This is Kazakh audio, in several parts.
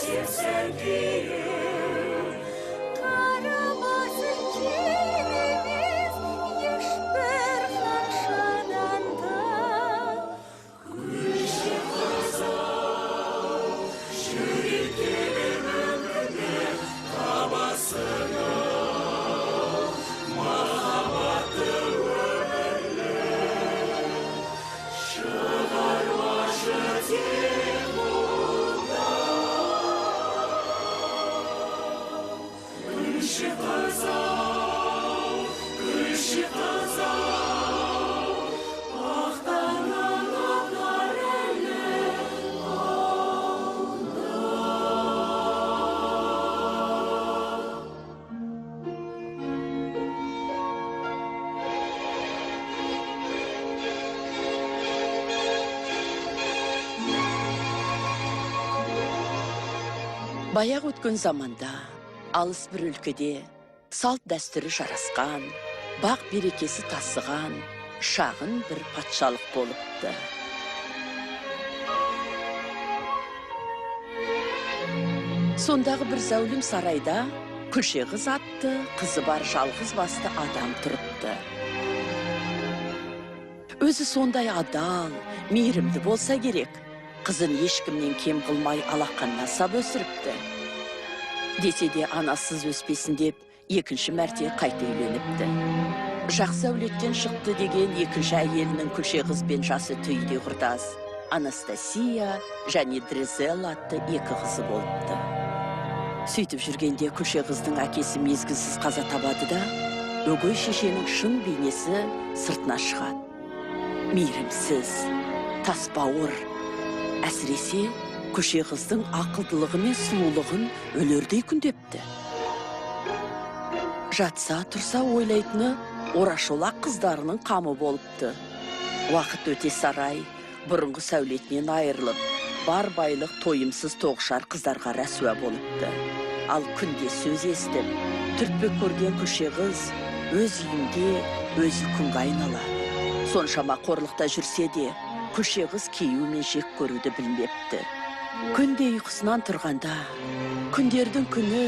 Sevsen diye Karabaşın kimimiz Yeşber hanşadanda Gülşe kaza Şürük gelir ömrüne Kabasına Mahabatı ömerle Şıgar başı timurda Gülşe kaza Gülşe kaza Ahtanan akar elle Баяғы өткен заманда, алыс бір өлкеде, салт дәстүрі жарасқан, бақ берекесі тасыған, шағын бір патшалық болыпты. Сондағы бір зәулім сарайда, күлше қыз атты, қызы бар жалғыз басты адам тұрыпты. Өзі сондай адал, мейірімді болса керек, қызын ешкімнен кем қылмай алақанына сап өсіріпті. Десе де анасыз өспесін деп, екінші мәрте қайта үйленіпті. Жақсы әулеттен шықты деген екінші әйелінің күлше қызбен жасы түйде құрдас. Анастасия және Дрезел атты екі қызы болыпты. Сөйтіп жүргенде күлше қыздың әкесі мезгілсіз қаза табады да, өгей шешенің шын бейнесі сыртына шығады. Мейірімсіз, тасбауыр, әсіресе күлше қыздың ақылдылығы мен сұлулығын өлердей күндепті. Жатса тұрса ойлайтыны орашолақ қыздарының қамы болыпты. Уақыт өте сарай, бұрынғы сәулетінен айырылып, бар байлық тойымсыз тоғышар қыздарға рәсуа болыпты. Ал күнде сөз естіп, түртпек көрген күлше қыз өз үйінде өзі күнге айналады. Соншама қорлықта жүрсе де, күлше қыз кию мен жек көруді білмепті. Күнде ұйқысынан тұрғанда, күндердің күні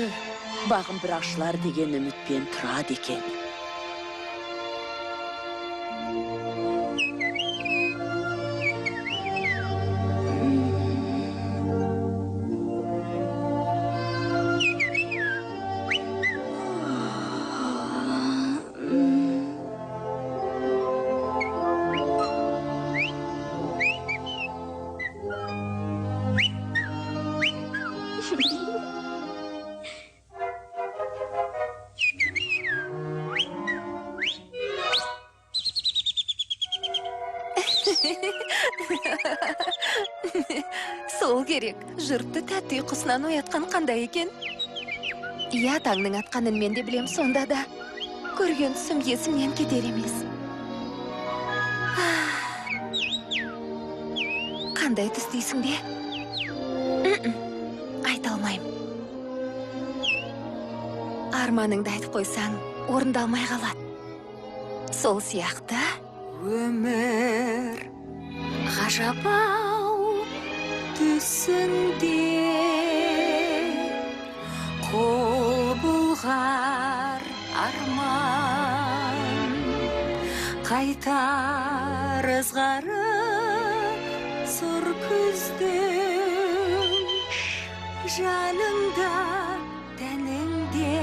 бағым бір ашылар деген үмітпен тұрады екен. Сол керек, жұртты тәтті ұйқысынан оятқан қандай екен? Иә, таңның атқанын мен де білем, сонда да көрген түсім есімнен кетер емес. Қандай түс дейсің бе? Айта алмаймын. Арманыңды айтып қойсаң, орындалмай қалады. Сол сияқты өмір ғажап-ау түсінде қол бұлғар арман қайтар ызғары сұр күздің жаныңда тәніңде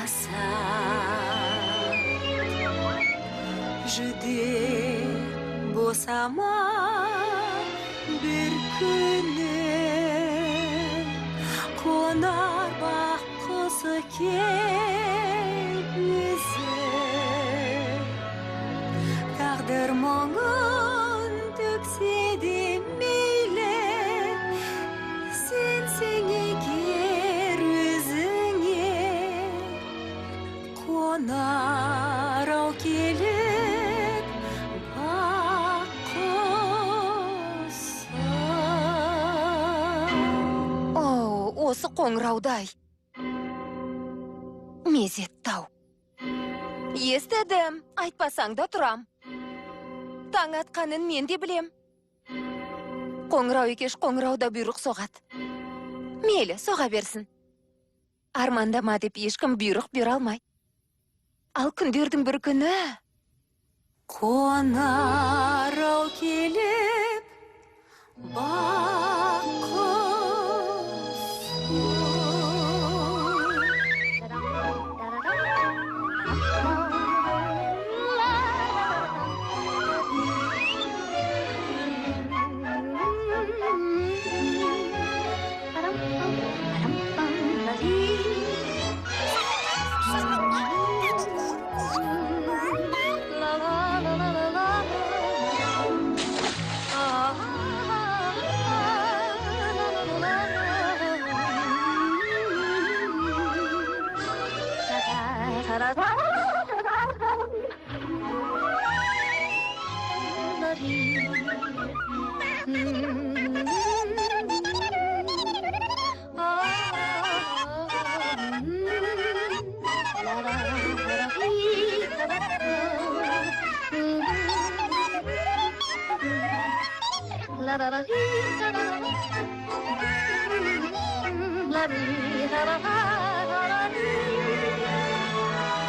аса жүдеп босама бір күні қонар бақ құсы кеп өзі тағдыр мұңын төксе де мейлі сенсең егер өзіңе қонар-ау келіп бақ құсы. Осы қоңыраудай мезет тау. Естідім, айтпасаң да тұрам. Таң атқанын мен де білем. Қоңырау екеш қоңырауда бұйрық соғады. Мейлі, соға берсін. Армандама деп ешкім бұйрық бере алмайды. Ал күндердің бір күні қонар ау келіп бақ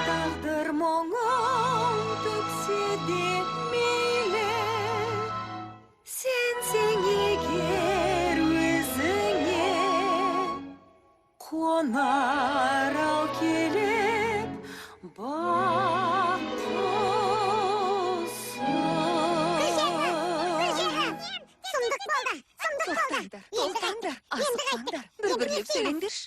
Тағдыр мұңын төксе де мейлі, сенсең егер өзіңе, қонар ау келіп бақ Тоқтаңдар, асықпаңдар, бір-бірлеп сөйлеңдерш.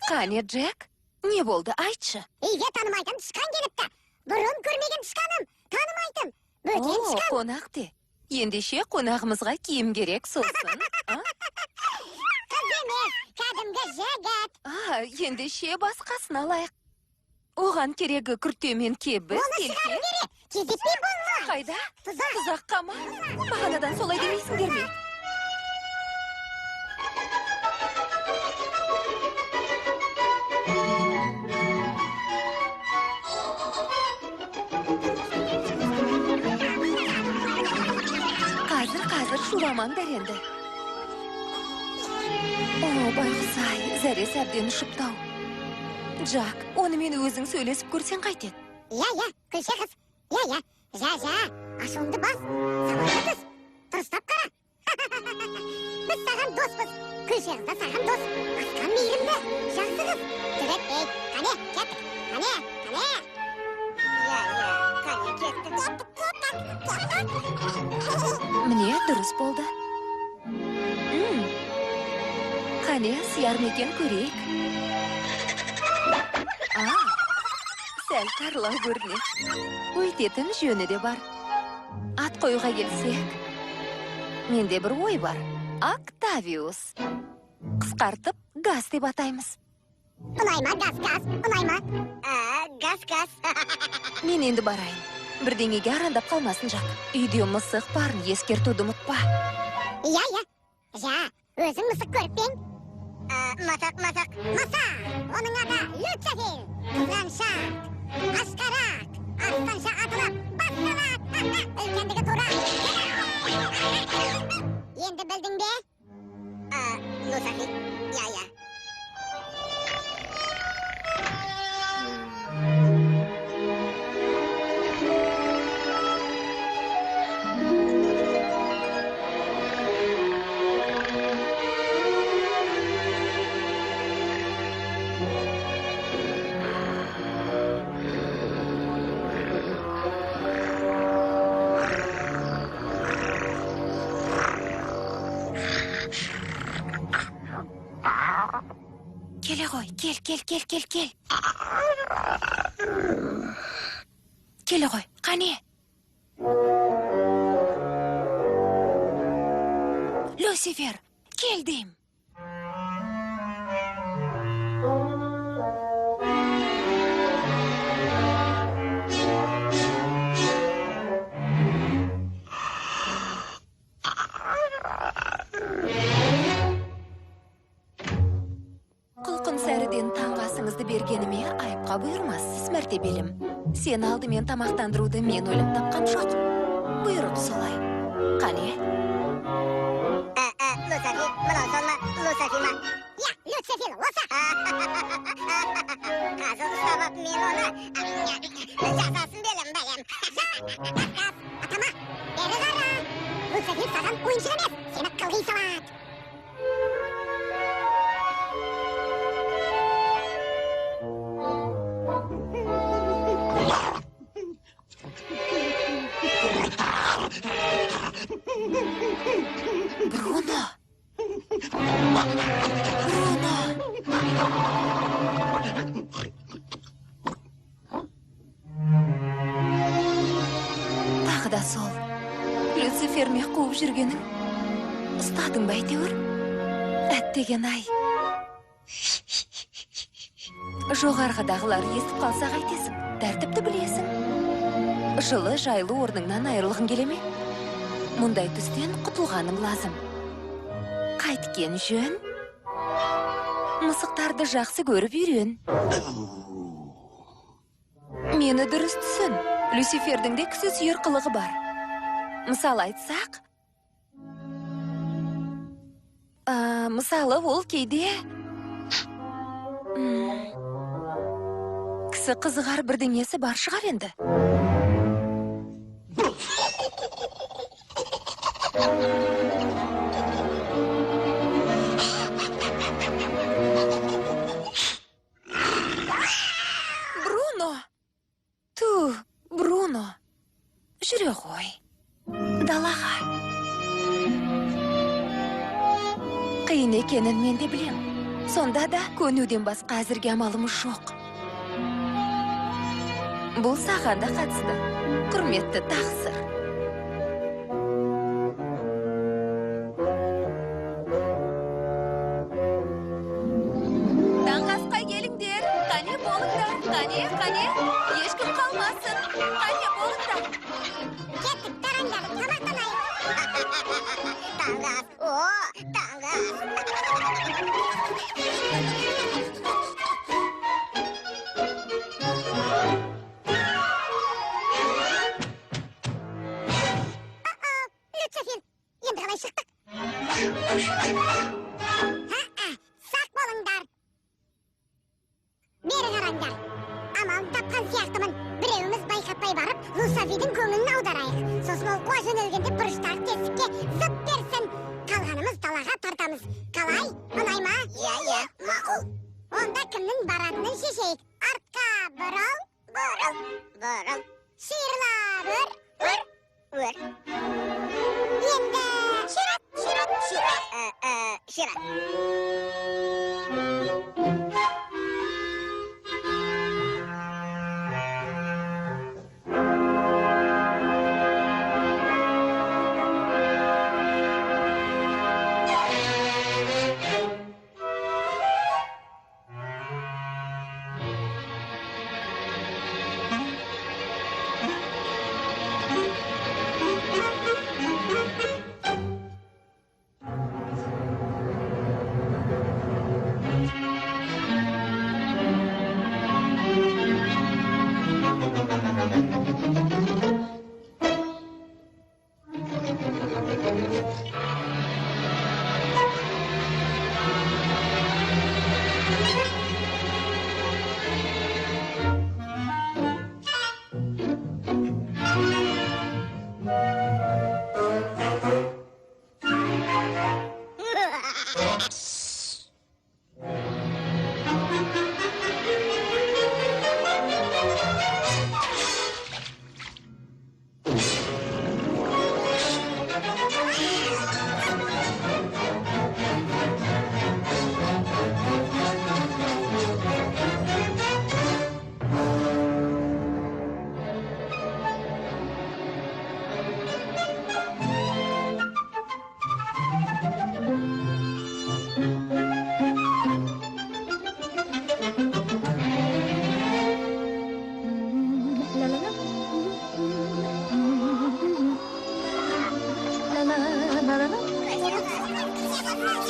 Қане, Джек, не болды, айтшы? Үйге танымайтын тышқан келіпті. Бұрын көрмеген тышқаным, танымайтын. Бөтен О, тышқан. қонақ де. Ендеше қонағымызға киім керек сосын. Қыз емес, кәдімгі жігіт. Ендеше басқасын алайық. Оған керегі күрте мен кебіс, Оны шығару керек. Кездеспей болма. Қайда? Тұзақ. Тұзаққа ма? Бағанадан солай демейсіңдер ме? Қазір шуламаңдар енді. О, байғұс-ай, зәрес әбден ұшыптау. Джак, онымен өзің сөйлесіп көрсең қайтеді? Я, күлше қыз. Я, жа, ашуыңды бас. Сабырға түс. Тұрыстап қара. Біз саған доспыз. Күлше қыз да саған дос. Асқан мейірімді, жақсы қыз. Түбет бей, қане, кеттік. Қане. Қане, кеттік. Міне, дұрыс болды. Қане, сияр ма екен көрейік. Сәл қарлау көрінеді. Өйтетін жөні де бар. Ат қоюға келсек. Менде бір ой бар. Октавиус. Қысқартып, газ деп атаймыз. Ұнайма, газ, ұнайма. Газ. Мен енді барайын. Бірдеңеге арандап қалмасын, Жак. Үйде мысық барын ескертуді ұмытпа. Я, жа, өзің мысық көріп пең? Масақ. Оның аты Люцифер. Қызғаншақ, ашқарақ, астанша атылып, басталады. Үлкендігі тура. Енді білдің бе? Люцифер, я. Келе ғой, кел. Келе ғой, қане? Люцифер, кел дейм. Құлқын сәріден таңғасыңызды бергеніме айыпқа бұйырмассыз, мәртебелім. Сен алдымен тамақтандыруды мен ойлап тапқан жоқ. Бұйырып солай. Қане? Люцифер, мынау сол ма? Люцифер ма? мен оны жазасын белем бәлем. Атама, бері қара. Люцифер саған ойыншық емес, сені қылғи салады. Бруно! Тағы да сол. Люцифер ме қуып жүргенің? Ұстадың ба әйтеуір? Әттеген ай. Жоғарғыдағылар естіп қалса қайтесің? Тәртіпті білесің. Жылы жайлы орныңнан айырылғың келеме? Мұндай түстен құтылғаның лазым. Қайткен жөн? Мысықтарды жақсы көріп үйрен. Мені дұрыс түсін. Люцифердің де кісі сүйер қылығы бар. Мысалы айтсақ, мысалы ол кейде кісі қызығар бірдеңесі бар шығар енді. Бруно, жүре ғой. Далаға. Қиын екенін мен де білем. Сонда да көнуден басқа әзірге амалымыз жоқ. Бұл саған да қатысты. Құрметті тақсыр. Таңғасқа келіңдер. Қане болыңдар. Қане. Ешкім қалмасын. Қане болыңдар. Кеттік, тараңдар, тамақтанайық. Таңғас, таңғас. Люцифер, енді қалай шықтық? Сақ болыңдар. Бері қараңдар. Амалын тапқан сияқтымын. Біреуіміз байқатпай барып, Люцифердің көңілін аударайық. Сосын ол қуа жөнелгенде бұрыштағы тесікке зып берсін. Қалғанымыз далаға тартамыз. Қалай? Ұнай ма? Иә, мақұл. Онда кімнің баратынын шешейік. Артқа бұрыл. Шиырла бөр. Енді шират.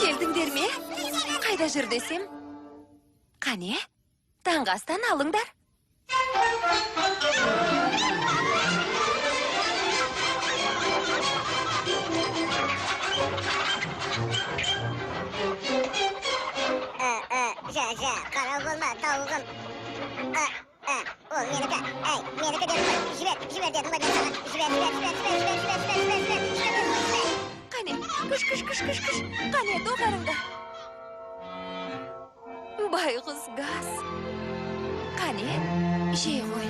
Келдіңдер ме? Қайда жүр десем? Қане? Таңғастан алыңдар. Қарау болма, тауығым. Ол менікі. Әй, менікі дедім ғой. Жібер дедім ғой мен саған. Жібер. Қане, кыш. Қане, доғарыңды. Байғыз газ. Қане, жей ғой.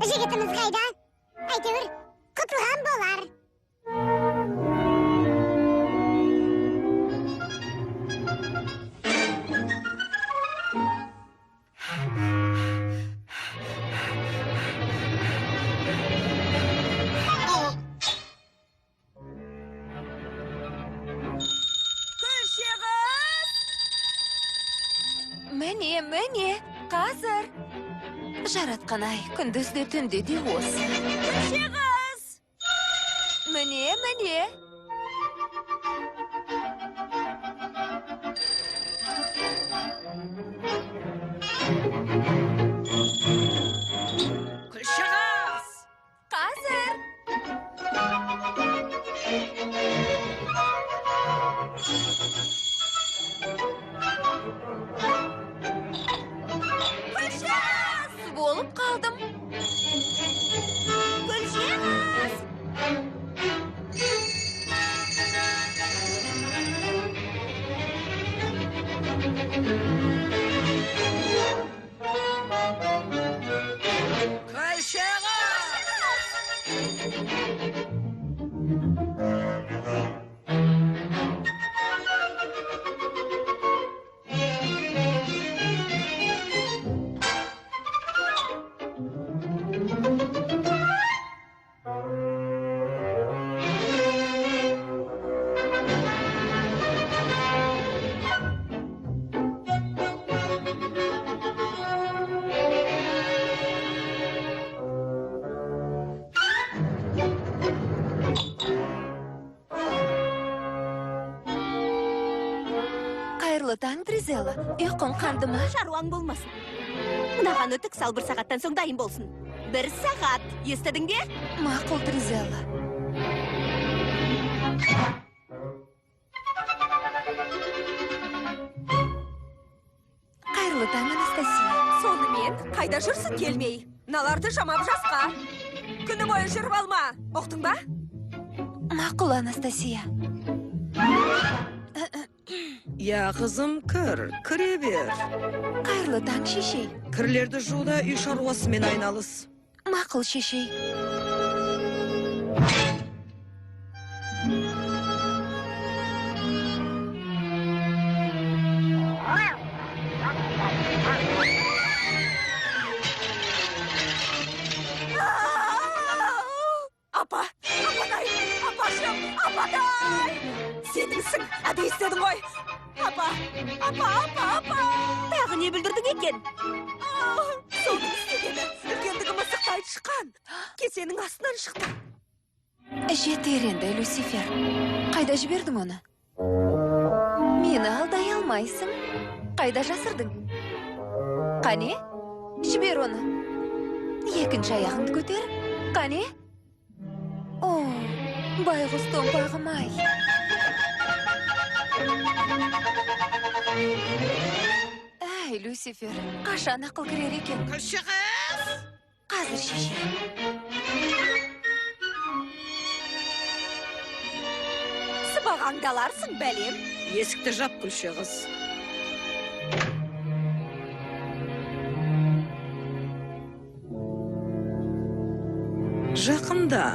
Жігітіміз қайда? Әйтеуір, құтылған болар. Міне, қазір. Жаратқан-ай, күндізде түнде де осы. Күшеғыз! Міне. Күшеғыз! Қазір! Болып қалдым. Күлшеміз! Қайырлы таң, Тризела. Ұйқың қанды ма? Шаруаң болмасын. Мынаған өтік сал 1 сағаттан соң дайын болсын. 1 сағат, естідің бе? Мақұл, Тризела. Қайырлы таң, Анастасия. Сонымен, қайда жүрсің келмей? Наларды жамап жасқа. Күні бойы жүріп алма. Оқтың ба? Мақұл, Анастасия. Я, қызым, кіре бер. Қайырлы таң, шешей. Кірлерді жуда үй шаруасымен айналыс. Мақұл, шешей. Ападай! Сеніңсің, әді естедің ғой. Апа! Тағы не бүлдірдің екен? Соның істегені, үлкендігі мысықтай шыққан. Кесенің астынан шықты. Жетер енді, Люцифер. Қайда жібердің оны? Мені алдай алмайсың. Қайда жасырдың? Қане? Жібер оны. Екінші аяғыңды көтер. Қане? О, байғұс томпағым-ай. Әй, Люцифер, қашан ақыл кірер екен? Күлші қыз! Қазір шеше. Сыбағаңдаларсың, бәлем. Есікті жап, күлші қыз. Жақында.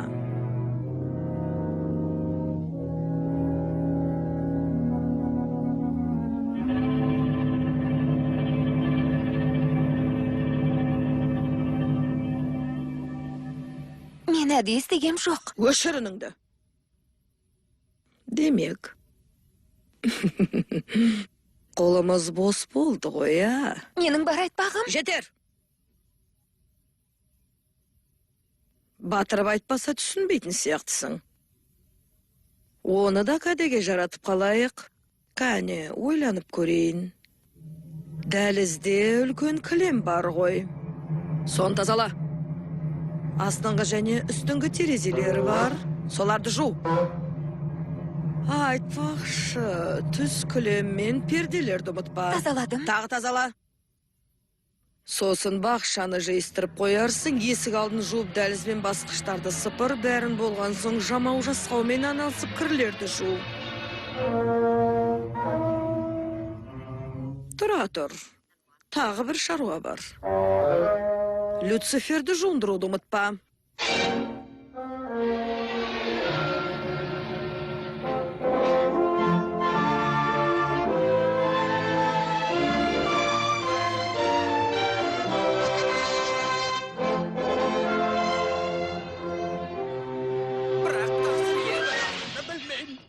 Мен әді естігем жоқ. Өшірініңді. Демек. Қолымыз бос болды ғой, а? Менің бар айтпағым? Жетер! Батырып айтпаса түсінбейтін сияқтысың. Оны да кәдеге жаратып қалайық. Кәне, ойланып көрейін. Дәлізде үлкен кілем бар ғой. Сон тазала. Астыңғы және үстіңгі терезелері бар. Соларды жу. Айтпақшы, түс кілем мен перделерді ұмытпа. Тазаладым. Тағы тазала. Сосын бақшаны жайыстырып қоярсың, есік алдын жуып, дәлізбен басқыштарды сыпыр, бәрін болған соң жамау жасқаумен айналысып кірлерді жу. Тұра тұр. Тағы бір шаруа бар. Люциферді жуындыруды ұмытпа.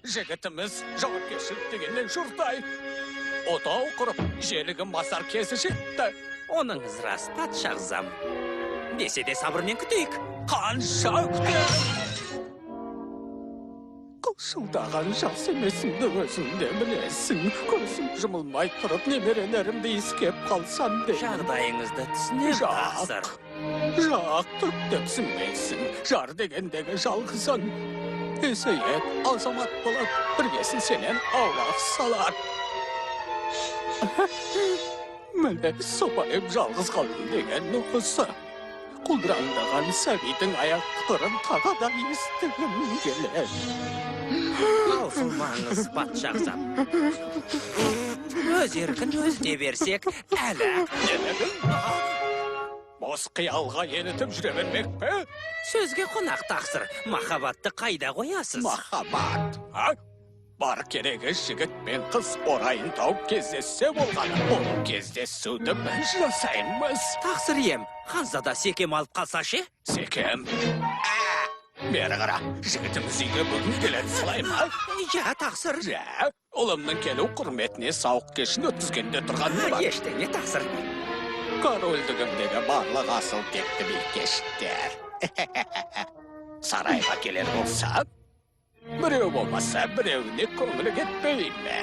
Жігітіміз жауапкершілік дегеннен жұртай. Отау құрып, желігін басар кезі жетті. Оныңыз рас, патшағызам. Десе де сабырмен күтейік. Қанша күтем? Қылшылдаған жас емесімді өзің де білесің. Көзім жұмылмай тұрып, немерелерімді иіскеп қалсам де. Жағдайыңызды түсінем, тақсыр. Жақ түптепсінмейсің. Жар дегендегі жалғызын. Есейет, азамат болып, біргесін сенен аулақ салар. Міне сопайып жалғыз қалдым деген осы. Құлдыраңдаған сәбидің аяқ қырын тағада естігім келер. Таусылмаңыз, патшағызам. Өз еркін өзіне берсек, әлі. Бос қиялға елітіп жүре бермек пе? Сөзге қонақ, тақсыр. Махаббатты қайда қоясыз? Махаббат, а? Бар керегі жігіт пен қыз орайын тауып кездессе болған. Ол кездесуді біз жасаймыз. Тақсыр ем, ханзада секем алып қалса ше? Секем? Бері қара, жігітіміз үйге бүгін келеді солай ма? Ja, тақсыр. Жә, ұлымның келу құрметіне сауық кешін өткізгенде тұрғаны бар. Ештеңе, тақсыр. Корольдігімдегі барлық асыл текті бейкештер. Сарайға келер болса, біреу болмаса біреуіне көңілі кетпей ме?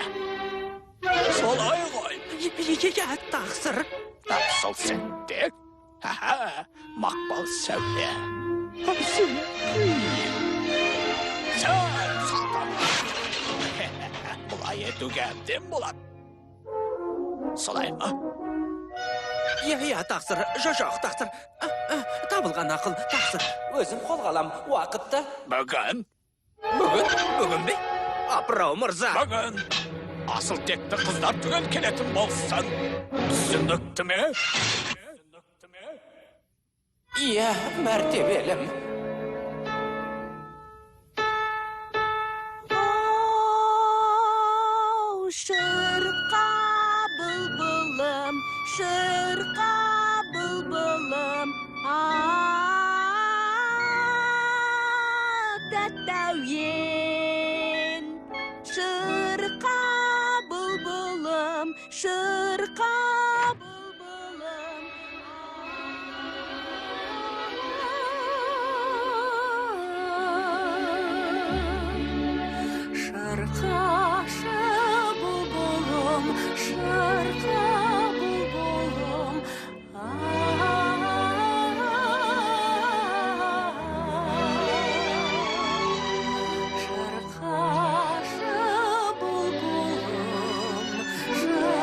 Солай ғой. Ja, тақсыр. Тапсыл сәтте. Мақпал сәуле. Асыл күйін. Сәл сақтама. Бұлай етуге әбден болады. Солай ма? Ja, тақсыр. Жоқ, тақсыр. Табылған ақыл, тақсыр. Өзім қолға алам, уақытты. Бүгін? Бүгін бе? Апырау мырза. Бүгін. Асыл текті қыздар түгел келетін болсын. Түсінікті ме? Иә, мәртебелім. Шырқа бұлбұлым, шырқа бұлбұлым, тәттәуен. Шырқа бұлбұлым, шырқа бұлбұлым. Шырқашы бұлбұлым, шырқа бұлбұлым. Шырқашы бұлбұлым, шырқа бұлбұлым. Шырқашы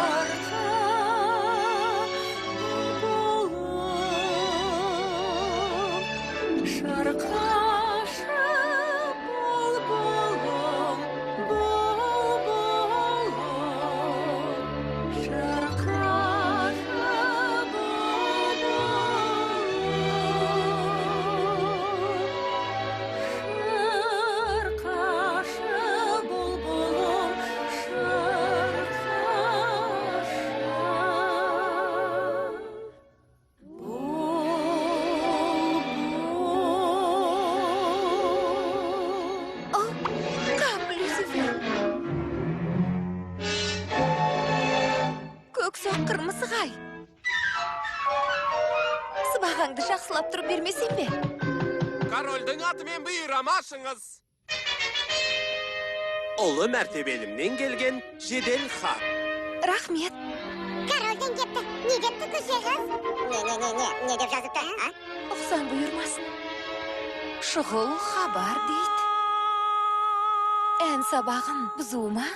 бұлбұлым, бұлбұлым. Шырқашы бұлбұлым, көксоқ қырмызы ғай. Сыбағаңды жақсылап тұрып бермесен бе? Корольдің атымен бұйырамашыңыз. Ұлы мәртебелімнен келген жедел хат. Рахмет. Корольден кепті. Не депті көше қыз? Не деп жазыпты, а? Ұқсан бұйырмасын. Шұғыл хабар дейді. Ән сабағын бұзуыма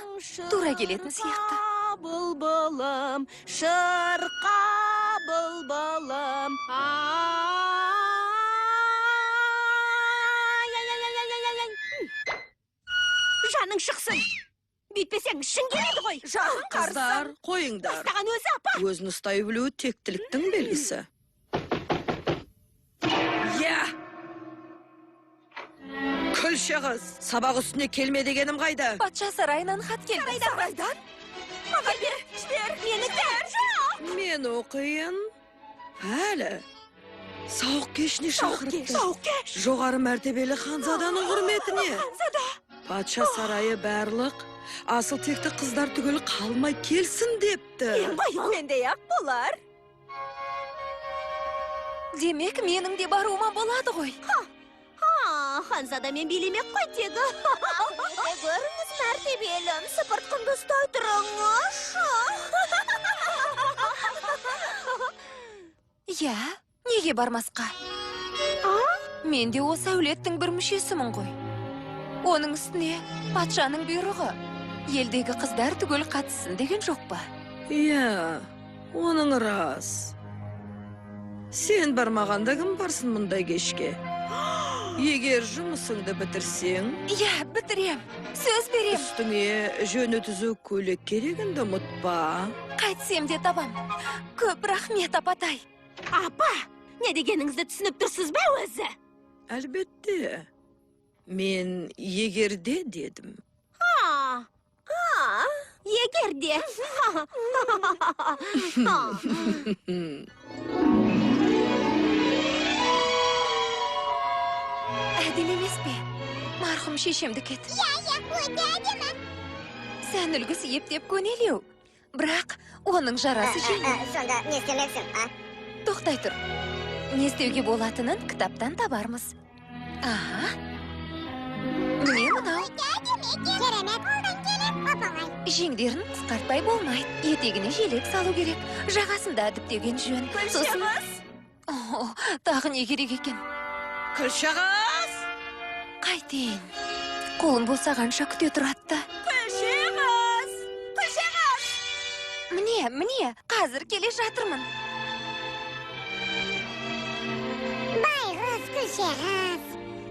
тура келетін сияқты. Бұлбұлым, шырқа бұлбұлым. Жаның шықсын. Бейтпесең шын келеді ғой. Жағын Қыздар, қойыңдар. Бастаған өзі апа. Өзін ұстай білуі тектіліктің белгісі. Я! Күлше қыз, сабақ үстіне келме дегенім қайда? Патша сарайынан хат келді. Сарайдан? Маған бер, жібер, мені бер, жоқ. Мен оқиын. Әлі. Сауық кешіне шақырыпты. Сауық кеш. Жоғары мәртебелі ханзаданың құрметіне. Ханзада. Патша сарайы барлық, асыл текті қыздар түгіл қалмай келсін депті. Мен байымендей ақ болар. Демек, менің де баруыма болады ғой. Ханзада мен билемек қой тегі. Көріңіз мәртебелім, сыпыртқымды ұстай тұрыңыз. Я, неге бармасқа? Мен де осы әулеттің бір мүшесімін ғой. Оның үстіне патшаның бұйрығы. Елдегі қыздар түгел қатысын деген жоқ па? Я, оның рас. Сен бармағанда кім барсын мұндай кешке? Егер жұмысыңды бітірсең, Я, бітірем. Сөз берем. үстіңе жөні түзу көйлек керегінді ұмытпа. Қайтсем де табам. Көп рахмет, апатай. Апа, не дегеніңізді түсініп тұрсыз ба өзі? Әлбетте. Мен егерде дедім. Егерде. Әдем емес пе? Марқұм шешемді кет. Өте әдемі. Сән үлгісі ептеп көнелеу. Бірақ оның жарасы жеңіл. Сонда не істемексің, а? Тоқтай тұр. Не істеуге болатынын кітаптан табармыз. Аха. Міне мынау. Керемет, қолдан келіп, оп-оңай. Жеңдерін қысқартпай болмайды. Етегіне желек салу керек. Жағасында діптеген жөн. Сосын... О, тағы не керек екен? Күлше қыз! Қайтейін. Қолым босағанша күте тұратты. Күлшеміз! Күлшеміз! Міне, қазір келе жатырмын. Байғыз, күлше қыз.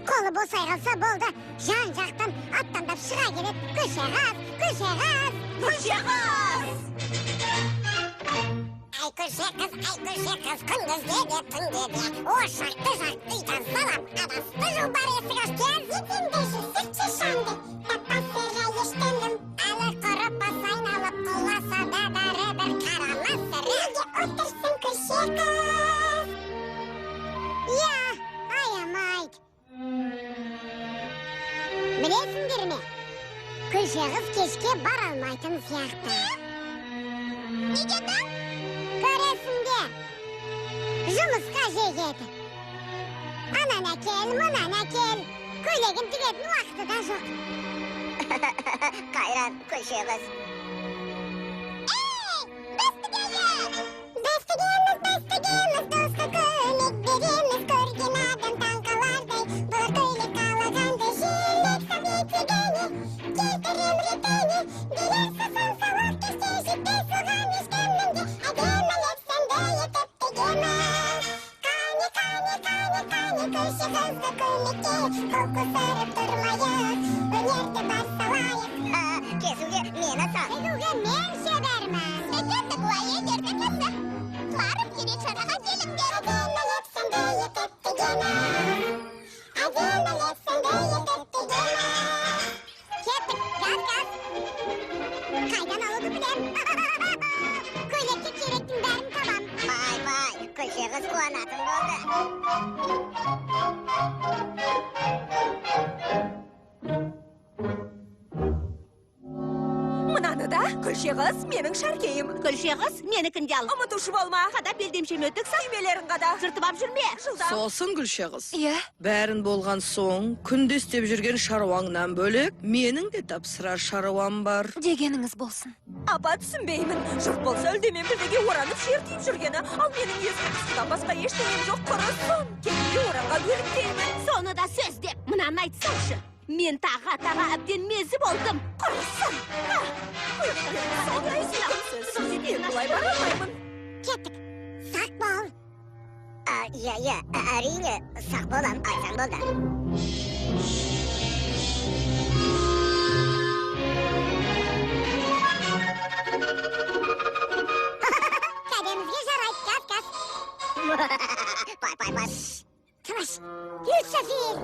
Қолы босай қалса болды. Жан-жақтан аттандап шыға келеді. Күлше қыз, күлше қыз. Күлшеміз! Ай, күлше қыз, күндізде де, түнде де. Ошақты жақты тазалап, адасты жұлбар есік ашкен. Етінде жүзікте шамды, таппасыға ештенім. Әлі құрып айналып, құласа да бәрі бір қарамас сіріге отырсын күлше қыз. Я, аямайды. Білесіңдер ме? Күлше қыз кешке бара алмайтын сияқты. Неге да? Көресіңде, жұмысқа жегеді. Анан әкел, мұнан әкел. Көйлегін тігетін уақыты да жоқ. Kayran koşuyoruz. Dostugimiz dostluk örneklerimiz görgen adam tankalarday Bular köylü kalaganda şiirlik Sovyeti geni Gezdirim riteni Bilir susun salak geçecekte soğan işkemlenge Ademel etsende yetip degeme Kani köşe hızlı köyleke Koku sarıp durmayız Önerde bar salayız Kesuge mena sağ Kesuge men şebermez Neden de kuayı yerden yapsa Varıp geri çarağa gelim der Ademel etsende yetip degeme Ademel etsende yetip degeme Kettik gaz gaz Kaydan alıdı bu dem Köylekçe çeyrektin berim tamam Vay köşe kız kuanatım oldu Мынаны да Күлше кыз менің шаркейім. Күлше кыз менікін жал. Ұмытушы болма. Қада белдемшем өтік сай. Түймелерін қада. Жыртып ап жүрме. Жылдам. Сосын Гүлше қыз. Иә, Бәрін болған соң, күнде істеп жүрген шаруаңнан бөлек, менің де тапсырар шаруам бар. дегеніңіз болсын. Апа түсінбеймін. Жұрт болса үлдемен бірдеге оранып жер тиіп жүргені. Ал менің есім тұсыдан басқа ештеңем жоқ құрысын. Келінде оранға бөліктеймін. Соны да сөз деп, мынаны айтсаңшы. Мен таға әбден мезі болдым. Құрысын. Бұлай бара алмаймын. Кеттік. Сақ бол. Иә, әрине, сақ болам, айтсаң болды. Кәдемізге жарайды, газ. Бай. Тыныш, Люцифер.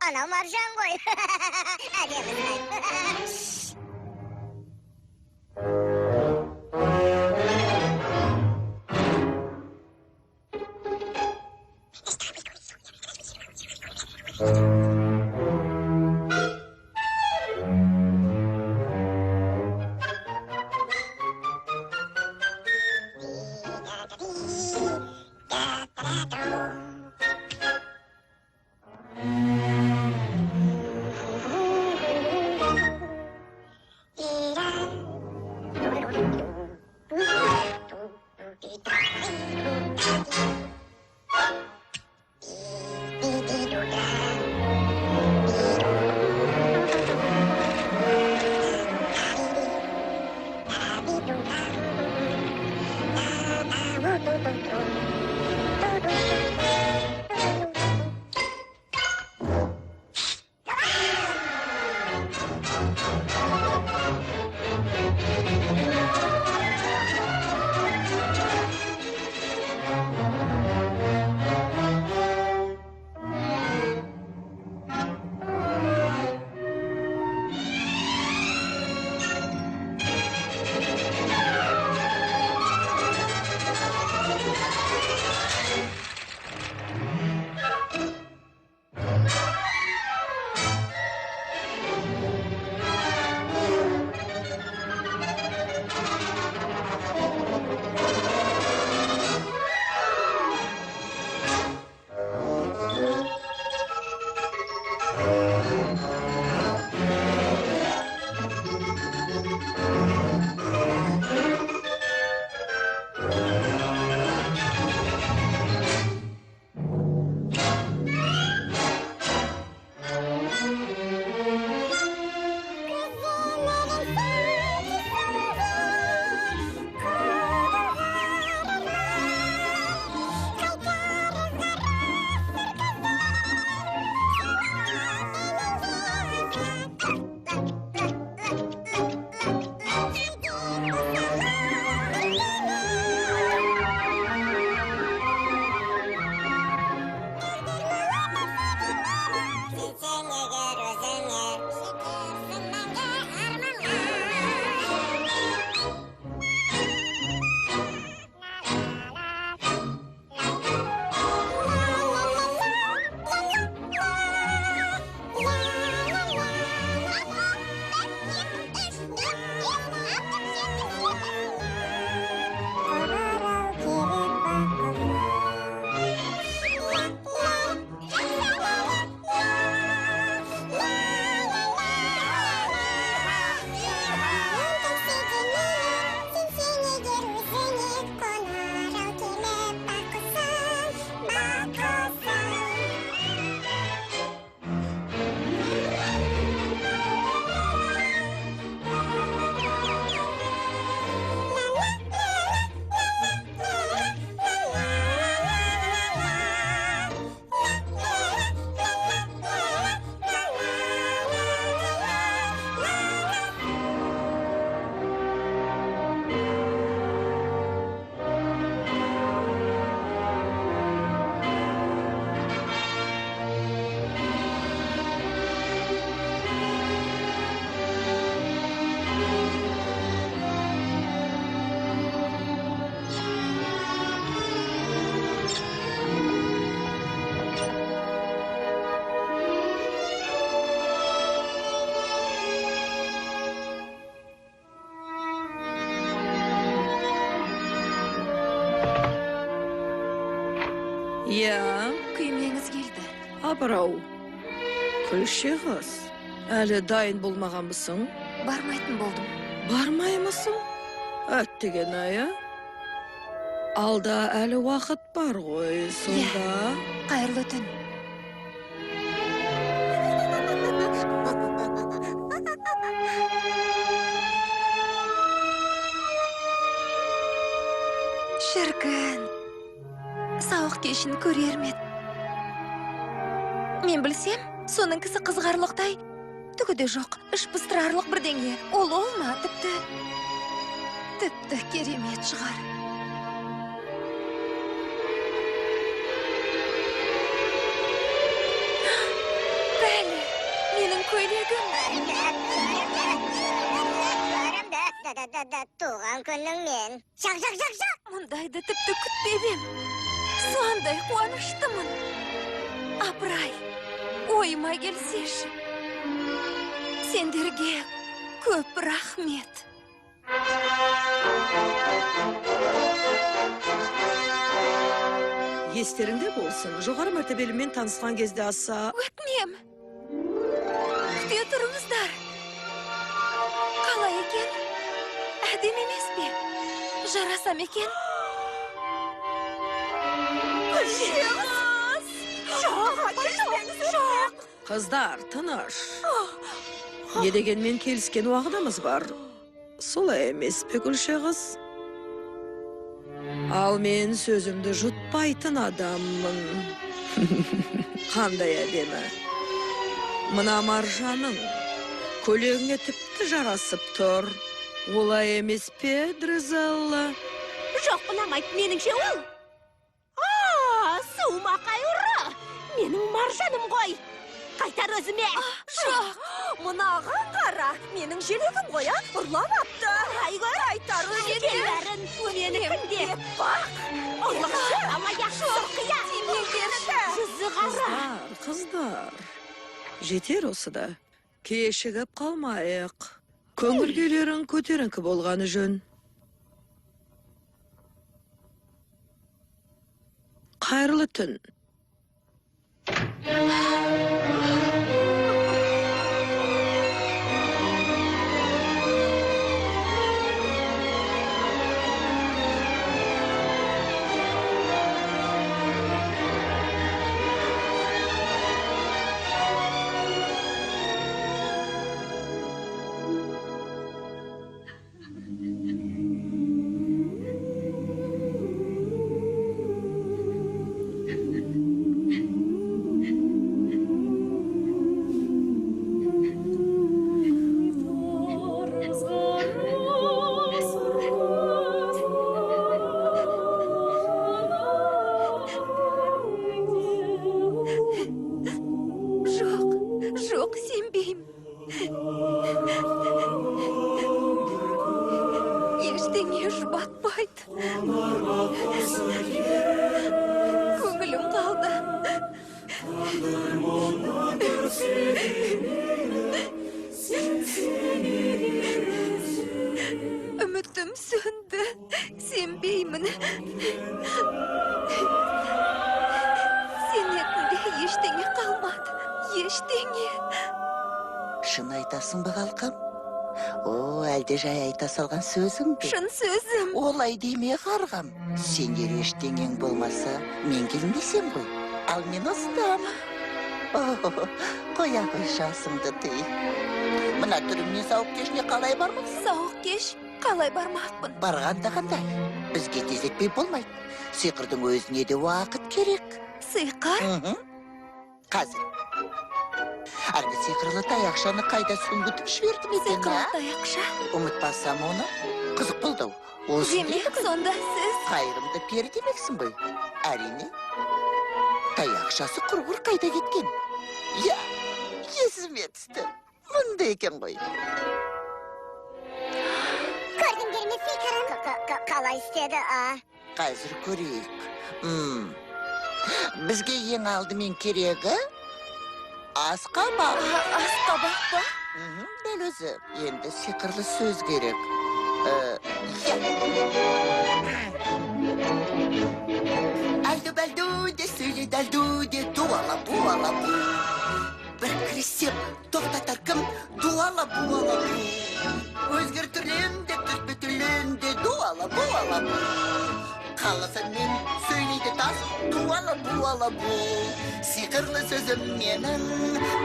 Anam Marjan koy. Әдемі. Я, Күймеңіз келді. абырау. Күлше қыз. Әлі дайын болмағанбысың? Бармайтын болдым. Бармаймысың? Әттеген ая. Алда әлі уақыт бар ғой, сонда. Қайырлы түн. Шіркін. Сауық кешін көрермет. Мен білсем, соның кісі қызғарлықтай. Түгі де жоқ, іш пыстырарлық бірдеңе. Ол ма, тіпті керемет шығар. Бәлі, менің көйлегім. Туған күнің мен. Шақ. Мұндайды тіпті күтпебем. Сондай қуаныштымын. Апырай, ойыма келсеші. Сендерге көп рахмет. Естеріңде болсын, жоғары мәртебелімен танысқан кезде аса... Өтінем. Күте тұрыңыздар. Қалай екен? Әдем емес пе? Жарасам екен? Күлшеміз! Жоқ! Қыздар, тыныш. Не дегенмен келіскен уағдамыз бар. Солай емес пе, Күлше қыз? Ал мен сөзімді жұтпайтын адаммын. Қандай әдемі. Мына маржаның көйлегіңе тіпті жарасып тұр. Олай емес пе, Дризелла? Жоқ, ұнамайды меніңше ол. Суымақай ұры. Менің маржаным ғой. Қайтар өзіме. Жоқ! Мынаған қара, менің желегім ғой, ұрлап апты. Қайтар өзіне. Менікінде. Ұрлықшы, амаяқ сұрқия. Жүзі қара. Қыздар, жетер осыда. Кешігіп қалмайық. Көңілгелерің көтеріңкі болғаны жөн. Қайырлы түн. Жоқ, сенбеймін. Ештеңе жұбатпайды. Көңілім қалды. Үмітім сөнді. Сенбеймін. Сенетінде ештеңе қалмады. Ештеңе. Шын айтасың ба, қалқам? О, әлде жай айта салған сөзің бе? Шын сөзім. Олай деме, қарғам. Сендер ештеңең болмаса, мен келмесем ғой. Ал мен остамын. Қоя қой жасыңды тый. Мына түріңнен сауық кешіне қалай бармақсың? Сауық кеш қалай бармақпын? Барғанда қандай? Бізге тезекпей болмайды. Сиқырдың өзіне де уақыт керек. Сиқыр? Қазір. Әлгі сиқырлы таяқшаны қайда сүңгітіп жібердім екен, Сиқырлы таяқша? Ұмытпасам оны. Қызық болды. Демек, сонда сіз... Қайырымды пері демексің ғой. Әрине. Таяқшасы құрғыр қайда кеткен? Я, есіме түсті. Мұнда екен ғой. Көрдіңдер ме сиқырын? Қалай істеді, Қазір көрейік. Бізге ең алдымен керегі асқабақ. Асқабақ па? Дәл өзі. Енді сиқырлы сөз керек. Әлде Балду, балду, де сөйле дәлду, де дуала, буала, бу. Бір кіресем, тоқтатар кім, дуала, буала, бу. Өзгертілем де түспетілем де дуала, буала, бу. Қаласын мен сөйлейді тас, дуала, буала, бу. Сиқырлы сөзім менің,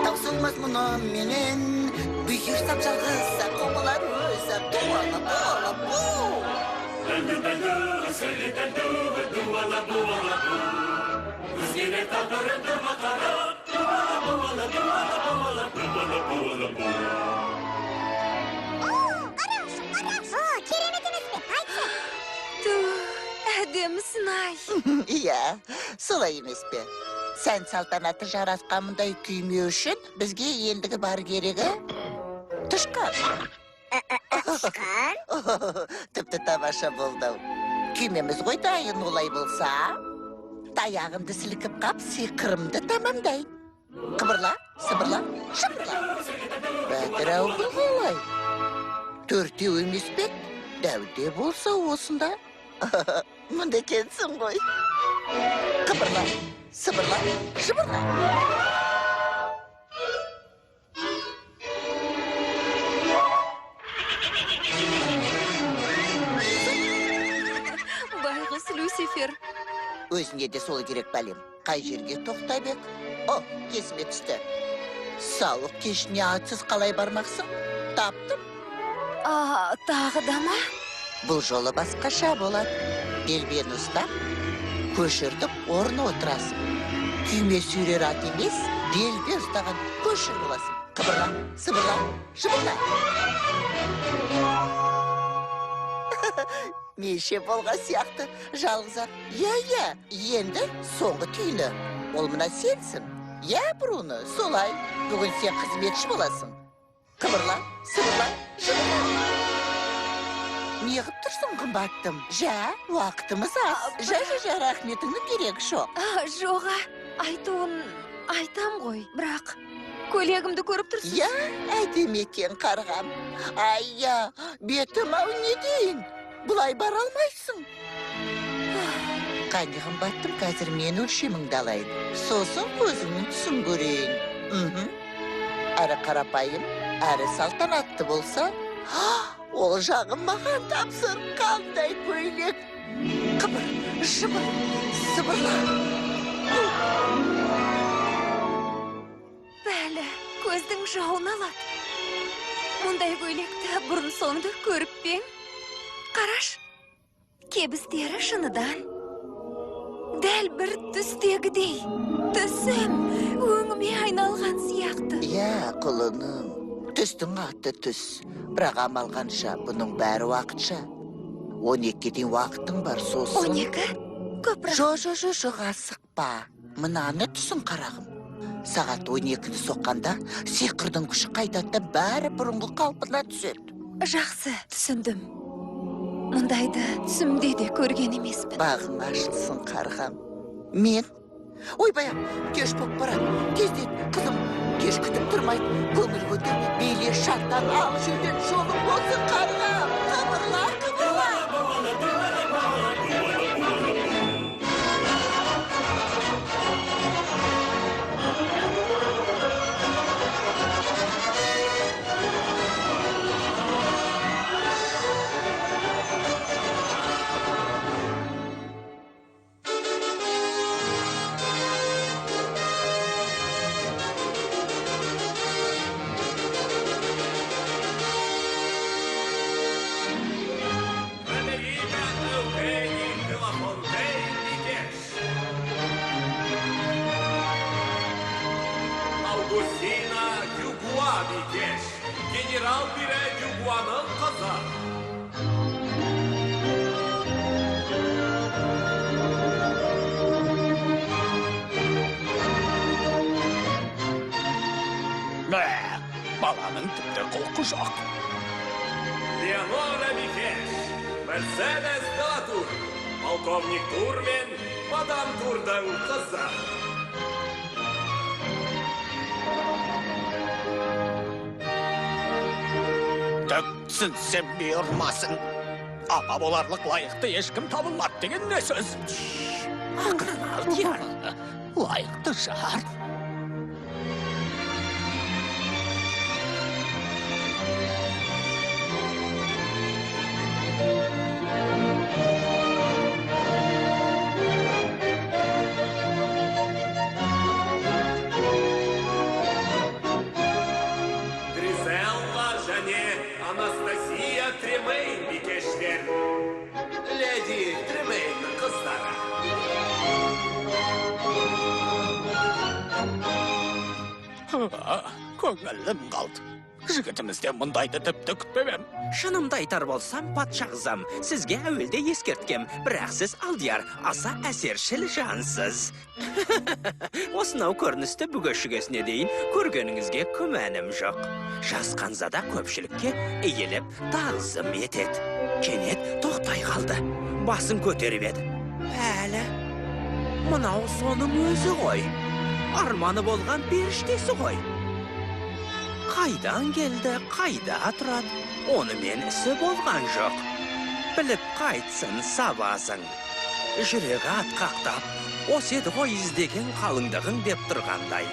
таусылмас мұным менен. Бұйырсам жалғызса, қомылар өзі, дуала, буала, бу. Дәлду, дәлду, сөйле дәлду, дуала, буала, бу. Өзгере тағдырын тұрма қарап, дуала, буала, дуала, буала, дуала, буала, бу. О, керемет емес пе, қайтшы. Ту, әдемісін ай. Иә, солай емес пе? Сән салтанаты жарасқанмындай күйме үшін бізге ендігі бар керегі тышқан. Тіпті тамаша болды. Күймеміз ғой дайын олай болса, таяғымды сілкіп қап сиқырымды тамамдай. Қыбырла, сыбырла, шыбырла. Бәдір-ау бұл қалай. Төртеу емес пе? Дәуде болса осында. Мұнда екенсің ғой. Қыбырла, сыбырла, шыбырла. Байғұс Люцифер. Өзіне де сол керек бәлем. Қай жерге тоқтай бек? О, кесіме түсті. Сауық кешіне атсыз қалай бармақсың? Таптым. Тағы да ма? Бұл жолы басқаша болады. Белбен ұстап, көшіртіп орны отырасың. Күйме сүйрер ат емес, белбе ұстаған көшір боласың. Қыбырла, сыбырла, шыбырла. Меше болға сияқты жалғызақ. Иә, енді соңғы түйіні. Ол мына сенсің. Иә, Бруно, солай. Бүгін сен қызметші боласың. Қыбырла, сыбырла, шыбырла. Неғып тұрсың қымбаттым? Жә, уақытымыз аз. Жә, рахметіңнің керегі жоқ. Жоға, айтуын айтам ғой, бірақ көйлегімді көріп тұрсыз. Я, әдем екен қарғам. Айя, бетім-ау не дейін? Бұлай бара алмайсың. Қане қымбаттым, қазір мен өлшеміңді алайын. Сосын көзіңнің түсін көрейін. Әрі қарапайым, әрі салтанатты болса, ол жағын маған тапсыр, қандай көйлек. Қыбыр, жыбыр, сыбырла. Бәлі, көздің жауын алады. Мұндай көйлекті бұрын соңды көріп пең. Қараш, кебістері шыныдан. Дәл бір түстегідей. Түсім өңіме айналған сияқты. Я, құлыным, түстің аты түс. Бірақ амалғанша бұның бәрі уақытша. 12-ге дейін уақытың бар сосын. 12? Көпірі. Жоқ, асықпа. Мынаны түсін қарағым. Сағат 12-ні соққанда сиқырдың күші қайтады, бәрі бұрынғы қалпына түседі. Жақсы, түсіндім. Мұндайды түсімде де көрген емеспін. Бағың ашылсын қарғам. Мен? Ойбай, кеш боп барады. Тезден, қызым, кеш күтіп тұрмайды. Көңіл көтер, биле шаттан ал жерден жолым болсын қарғам. Қыбырла, қыбырла. Augustina Dubois Bikeş, General Pire Dubois'ın kızı. Баланың тіпті құлқы жоқ. Leonora Bikeş, Mercedes de la Tour, Polkovnik Tur мен Мадам Турдың қызы. Түсінсем бұйырмасын. Апа боларлық лайықты ешкім табылмады деген не сөз? Ақырын алдияр. Лайықты жар. Гризелла және Анастасия Тремейн бикештер. Леди Тремейннің қыздары. Көңілім қалды. Жігітімізден мұндайды тіпті күтпемем. Шынымды айтар болсам, патша қызам, сізге әуелде ескерткем, бірақ сіз алдияр, аса әсершіл жансыз. Осынау көріністі бүгешігесіне дейін көргеніңізге күмәнім жоқ. Жасқанзада көпшілікке иіліп, тағзым етеді. Кенет тоқтай қалды. Басын көтеріп еді. Әлі, мынау соның өзі ғой. Арманы болған періштесі ғой. Қайдан келді, қайда тұрады? Онымен ісі болған жоқ. Біліп қайтсын сабазың. Жүрегі атқақтап, осы еді ғой іздеген қалыңдығың деп тұрғандай.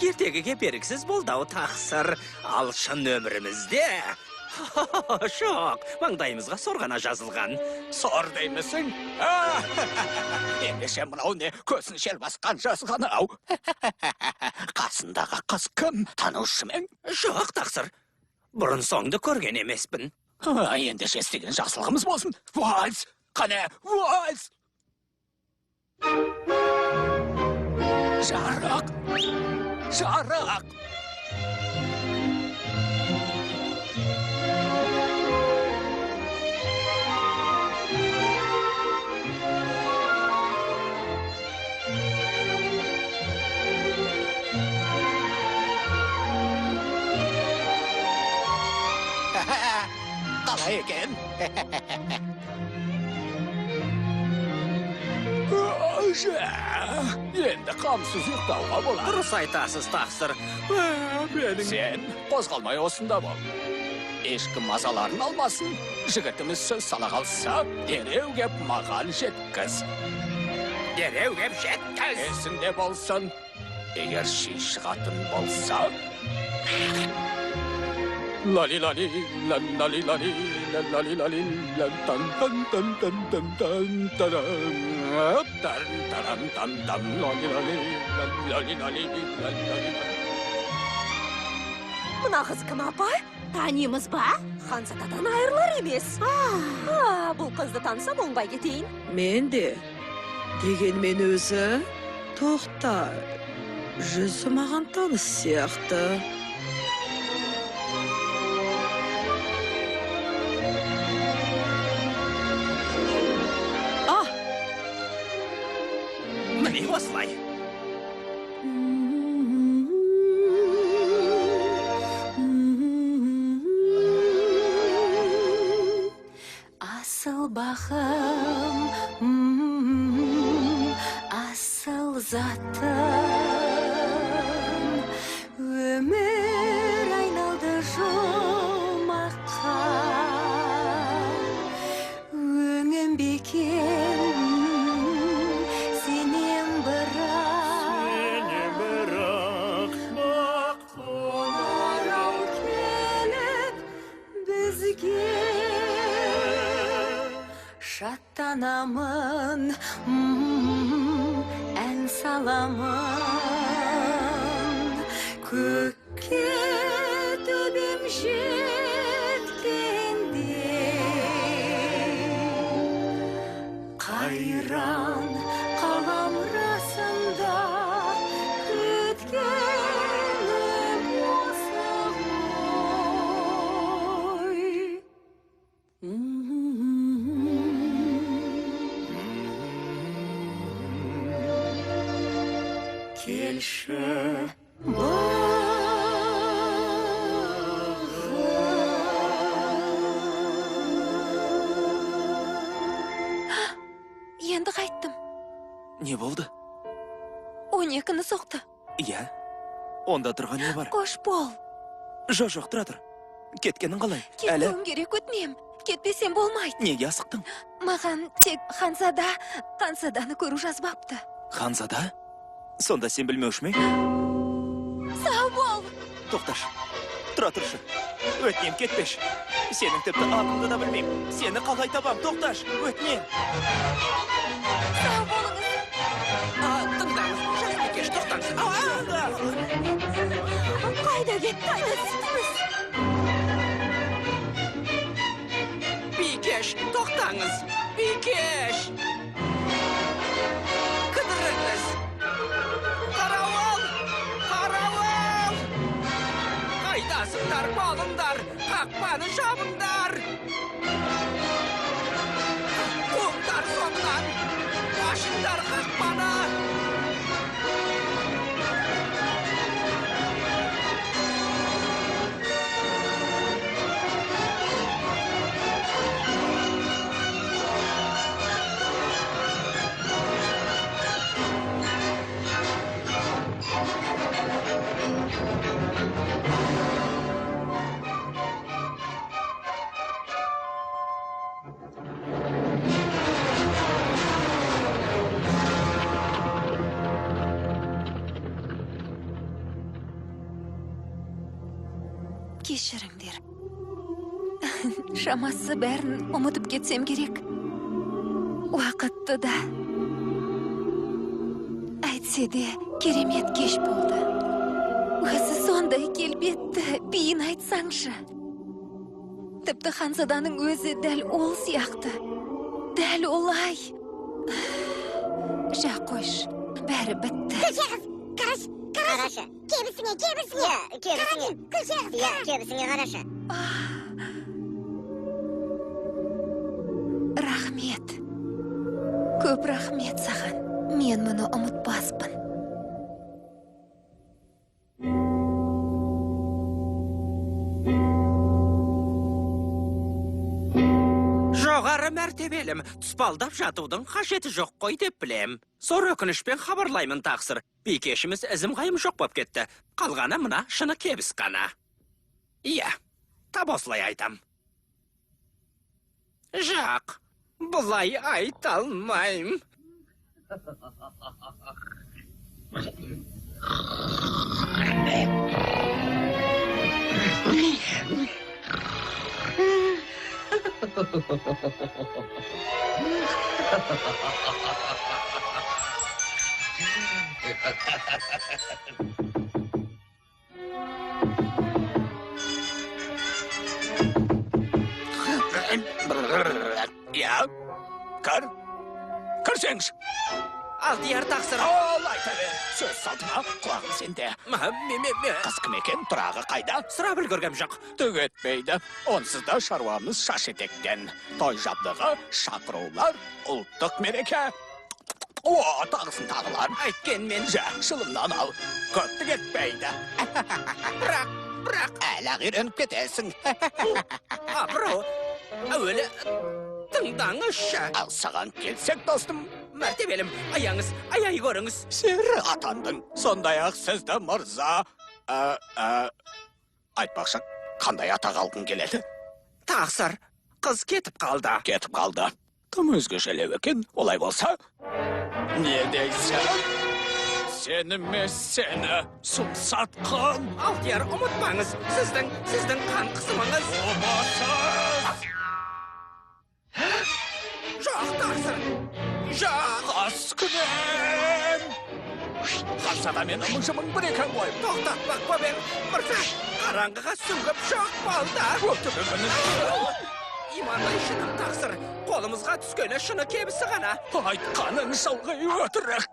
Ертегіге беріксіз болдау тақсыр, ал шын өмірімізде. Жоқ, маңдайымызға сорғана жазылған. Сор деймісің? Ендеше мынау не көзін шел басқан жазған ау. Қасындағы қыз кім, танушы мен? Жоқ, тақсыр. Бұрын соңды көрген емеспін. Ендеше істеген жақсылығымыз болсын. Вальс! Қане, вальс! Жарық! Жарық! Қалай екен? Енді қамсыз ұйықтауға болады. Дұрыс айтасыз, тақсыр. Сен қозғалмай осында бол. Ешкім мазаларын алмасын. Жігітіміз сөз сала қалса, дереу кеп маған жеткіз. Дереу кеп жеткіз. Есіңде болсын. Егер ши шығатын болса... Лали-лали, лали-лали, лали-лали, лан-тан-тан-тан-тан-тан-тан-тан-тан. Тан-тан-тан-тан, лали-лали, лали-лали, лали-лали. Мына қыз кім апай? Танимыз ба? Ханзададан айырылар емес. Бұл қызды танысам оңбай кетейін. Мен де. Дегенмен өзі, тоқта, жүзі маған таныс сияқты. Міне осылай. Асыл бақым, асыл затым, өмір айналды жұмаққа, өңім бекен, сенем бірақ, қонарау келіп бізге. Шаттанамын, ән саламын, көкке төбем жеткенде. Қайран қалам расында, күткенім осы ғой. Келші Енді қайттым. Не болды? 12-ні соқты. Иә, онда тұрған не бар? Қош бол. Жоқ, тұра тұр. Кеткенің қалай? Кетуім керек өтінем. кетпесем болмайды. Неге асықтың? Маған тек Ханзаданы көру жазбапты. Ханзада? Сонда сен білмеуші ме? Сау бол! Тоқташы. Тұра тұршы. Өтінем кетпеш. Сенің тіпті атыңды да білмейм. Сені қалай табам, тоқташ. Өтінем. Сау болыңыз! Тыңдаңыз, Жасбикеш, тоқтаңыз. Қайда кетті, қайда сіздіңіз? Бикеш, тоқтаңыз. Бикеш! Кідіріңіз. Қарауыл! Қарауыл! Қайдасыңдар, болыңдар! Қақпаны жабыңдар! Қуыңдар соңынан! Ашыңдар қақпаны! Кешіріңдер. Шамасы бәрін ұмытып кетсем керек. Уақытты да. Әйтсе де керемет кеш болды. Өзі сондай келбетті, биін айтсаңшы. Тіпті Ханзаданың өзі дәл ол сияқты. Дәл олай. Жа қойш, бәрі бітті. Күлше қыз, қарашы. Кебісіңе. Күлше қыз, кебісіңе қарашы. Рахмет. Көп рахмет саған. Мен мұны ұмытпаспын. Жоғары мәртебелім, тұспалдап жатудың қажеті жоқ қой деп білем. Зор өкінішпен хабарлаймын тақсыр. Бикешіміз ізім қайым жоқ боп кетті. Қалғаны мына шыны кебіс қана. Иә, тап осылай айтам. Жақ, бұлай айта алмайым. Ya, кірсеңіз. Алдияр тақсыр. Ал, айта бер. Сөз салтыма құлағым сенде. Қыз кім екен, тұрағы қайда? Сұра білгіргем жоқ. Түк етпейді. Онсыз да шаруамыз шаш етектен. Той жабдығы, шақырулар, ұлттық мереке. О, тағысын тағылар. Айткен мен. Жақшылымнан ал. Көпті кетпейді. Бірақ. Әлі ғиреніп кетесің. Абро, әуелі тыңдаңызшы. Ал саған келсек, достым. Мәртебелім, аяңыз, аяй көріңіз. Сері атандың. Сондай-ақ сізді мырза. Айтпақшы, қандай ата қалғың келеді? Тақсыр, қыз кетіп қалды. Кетіп қалды. Тым өзгешелеу екен, олай болса. Не дейсің? Сені емес сені, сұмсатқын. Алдияр, ұмытпаңыз, сіздің қан қысымыңыз. Обасыз! Жоқ, тақсыр. Жоқ. Қаскүнем! Ханзада мен ұмышымың бір екен ғой. Тоқтатпақ бөбек, мырза, қараңғыға сүңгіп жоқ болды. Өтірігін. Имандай шыным тақсыр, қолымызға түскені шыны кебісі ғана. Айтқаның шылғи өтірік.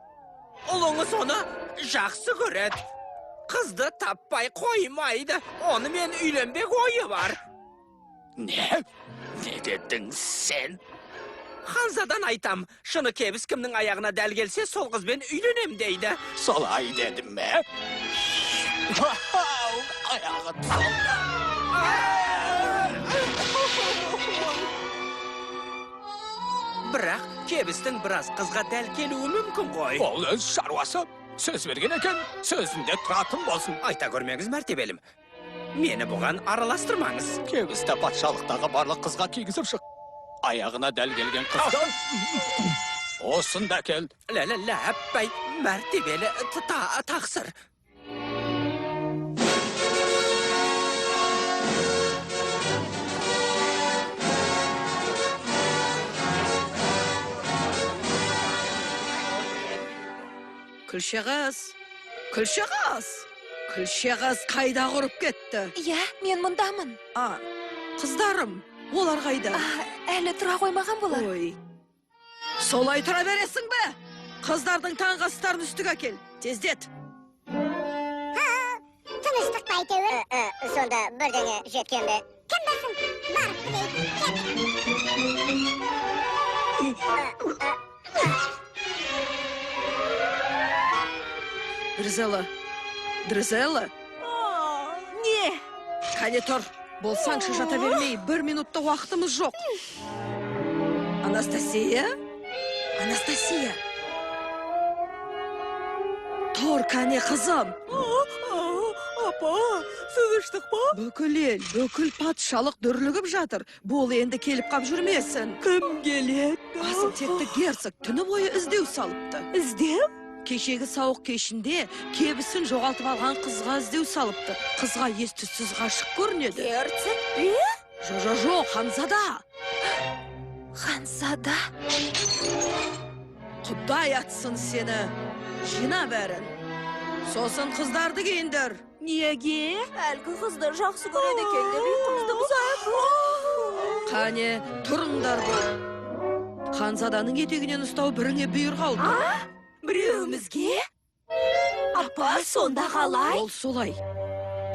Ұлыңыз оны жақсы көреді. Қызды таппай қоймайды. Оны мен үйленбек ойы бар. Не? Не дедің сен? Ханзадан айтам, шыны кебіс кімнің аяғына дәл келсе, сол қызбен үйленем дейді. Солай дедім ме? Аяғы тұсалды. Бірақ кебістің біраз қызға дәл келуі мүмкін ғой. Ол өз шаруасы. Сөз берген екен, сөзінде тұратын болсын. Айта көрмеңіз мәртебелім. Meni buған араластырмаңыз. Кебісті патшалықтағы барлық қызға кигізіп шық. Аяғына дәл келген қыздан осында кел. Лә, әппай, мәртебелі тақсыр. Күлше қыз қайда құрып кетті? Иә, мен мұндамын. Қыздарым, олар қайда? Әлі тұра қоймаған болар. Ой, солай тұра бересің бе? Қыздардың таңғы астарын үстіге әкел, тездет. Тыныштық байтеуір. Сонда бірдеңе жеткен бе? Кім білсін? Барып білейік. Дризела? Не? Қане тұр, болсаңшы жата бермей, 1 минутта уақытымыз жоқ. Анастасия? Тұр, қане қызым. Апа, сығыштық па? Бүкіл патшалық дүрлігіп жатыр. Бол енді келіп қап жүрмесін. Кім келеді? Асыл текті герцог түні бойы іздеу салыпты. Іздеу? Кешегі сауық кешінде кебісін жоғалтып алған қызға іздеу салыпты. Қызға ес-түссіз ғашық көрінеді. Герцог бе? Жо, Ханзада. Ханзада? Құдай атсын сені. Жина бәрін. Сосын қыздарды киіндір. Неге? Әлгі қызды жақсы көреді екен деп ұйқымызды бұзайық. Қане, тұрыңдар бұл. Ханзаданың етегінен ұстау біріңе бұйыр қалды. Біреуімізге? Апа, сонда қалай? Ол солай.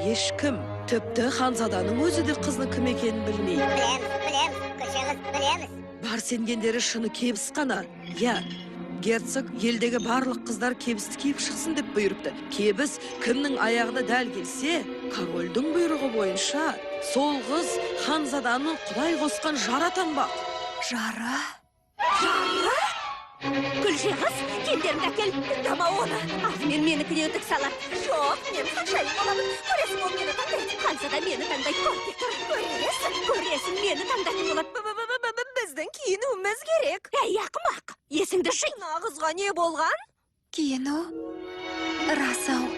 Ешкім, тіпті Ханзаданың өзі де қызның кім екенін білмейді. Білеміз, күлше қыз, білеміз. Бар сенгендері шыны кебіс қана. Я, герцог елдегі барлық қыздар кебісті киіп шықсын деп бұйырыпты. Кебіс кімнің аяғына дәл келсе, корольдің бұйрығы бойынша сол қыз Ханзаданың құдай қосқан жары атанбақ. Жары? Күлше қыз, кендеріңді әкел, тама оны. Алдымен менікіне өтік салат. Жоқ, мен қаншайым боламын. Көресің, ол мені таңдайды. Ханзада мені таңдайды, көртектір. Көресің, мені таңдайды болады. Біздің киінуіміз керек. Әй, ақымақ, есіңді жи. Нағызға не болған? Киіну? Рас-ау.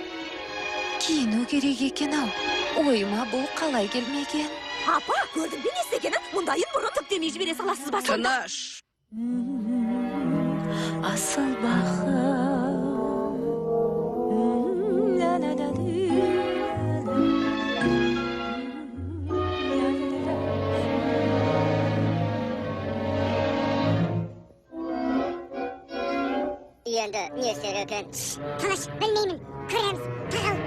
Киіну керек екен-ау. Ойыма бұл қалай келмеген? Апа, көрдің бе не істегені? Мұндайын бұрын түптемей жібере саласыз ба сонда? Тыныш. Асыл бақы. Енді не істер екен? Тыныш, білмеймін. Көреміз, тығыл.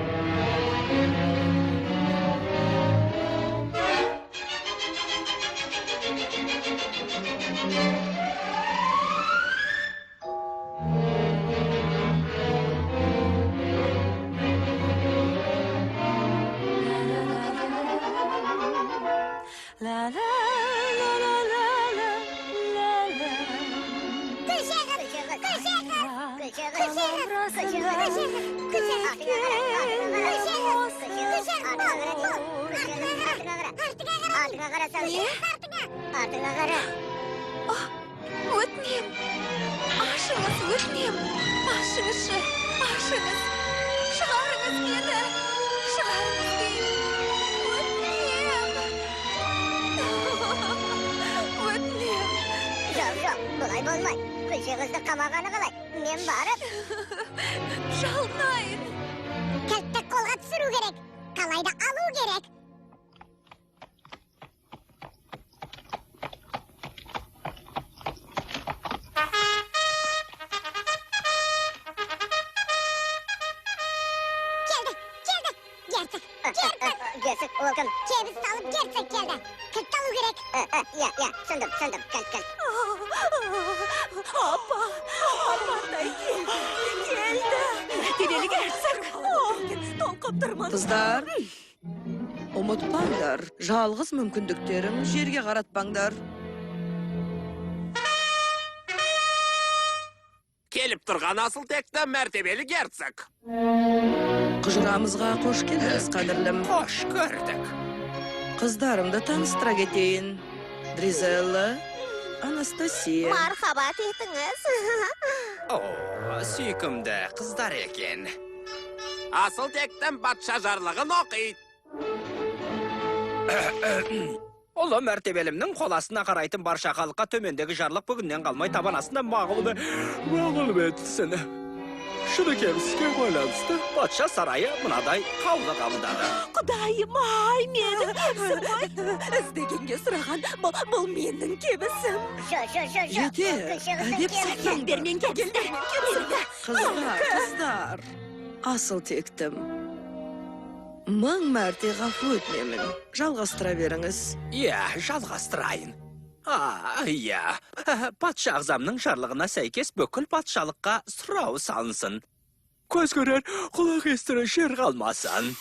Артыңа қара. Өтінем. Ашыңыз, өтінем. Ашыңызшы, ашыңыз. Шығарыңыз мені. Шығарыңыз дейін. Өтінем. Жоқ, бұлай болмай. Күлше қызды қамағаны қалай. Мен барып. Жалынайын. Кілтті қолға түсіру керек. Қалайда алу керек. Герцог, ол кім? Кебіс салып герцог келді. Кілт алу керек. Я, түсіндім, кілт. Апа, апатай келді. Мәртебелі герцог. Тоңқып тұрмын. Қыздар, ұмытпаңдар, жалғыз мүмкіндіктерін жерге қаратпаңдар. келіп тұрған асыл текті мәртебелі герцог. Құжырамызға қош келдіңіз, қадірлім. Қош көрдік. Қыздарымды таныстыра кетейін. Дризелла, Анастасия. Мархабат етіңіз. О, сүйкімді қыздар екен. Асыл тектің патша жарлығын оқиды. Ұлы мәртебелімнің қоласына қарайтын барша халыққа төмендегі жарлық бүгіннен қалмай табан астында мағлұм етсін. Шыны кеміске байланысты патша сарайы мынадай қаулы қабылдады. Құдайым, ай, менің кебісім ғой. Іздегенге сұраған, бұл менің кебісім. Жете, әдеп сақтан Бермен келді. Қыздар, асыл тектім. Мың мәрте ғафу өтінемін. Жалғастыра беріңіз. Иә, жалғастырайын. Иә, патша ағзамның жарлығына сәйкес бүкіл патшалыққа сұрау салынсын. Көз көрер, құлақ естірер жер қалмасын.